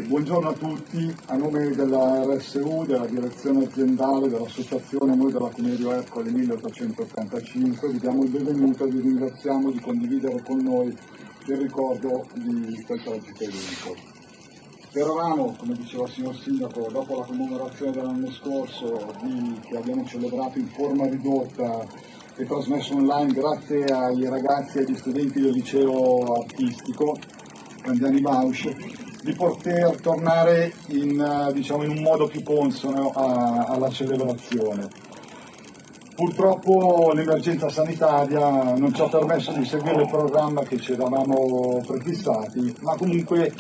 Buongiorno a tutti, a nome della RSU, della direzione aziendale, dell'associazione Noi della Comedio Ercole 1885, vi diamo il benvenuto e vi ringraziamo di condividere con noi il ricordo di quel tragico evento. Speravamo, come diceva il signor Sindaco, dopo la commemorazione dell'anno scorso, che abbiamo celebrato in forma ridotta e trasmesso online grazie ai ragazzi e agli studenti del liceo artistico Candiani Bausch, di poter tornare in un modo più consono alla celebrazione. Purtroppo l'emergenza sanitaria non ci ha permesso di seguire il programma che ci eravamo prefissati, ma comunque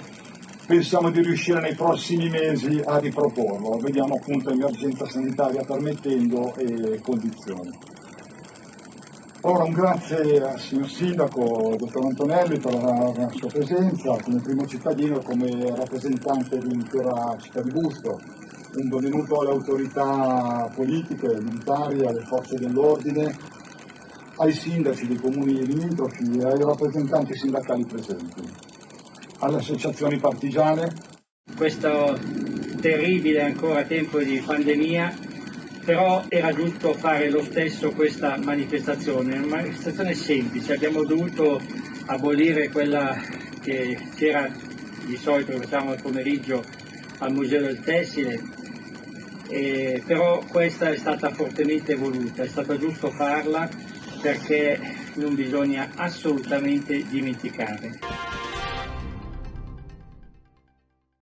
pensiamo di riuscire nei prossimi mesi a riproporlo. Vediamo appunto emergenza sanitaria permettendo e condizioni. Ora un grazie al signor Sindaco, dottor Antonelli, per la sua presenza come primo cittadino e come rappresentante dell'intera città di Busto. Un benvenuto alle autorità politiche, militari, alle forze dell'ordine, ai sindaci dei comuni limitrofi e ai rappresentanti sindacali presenti, alle associazioni partigiane. Questo terribile ancora tempo di pandemia, però era giusto fare lo stesso questa manifestazione, una manifestazione semplice. Abbiamo dovuto abolire quella che c'era di solito, che facciamo al pomeriggio al Museo del Tessile, però questa è stata fortemente voluta, è stato giusto farla perché non bisogna assolutamente dimenticare.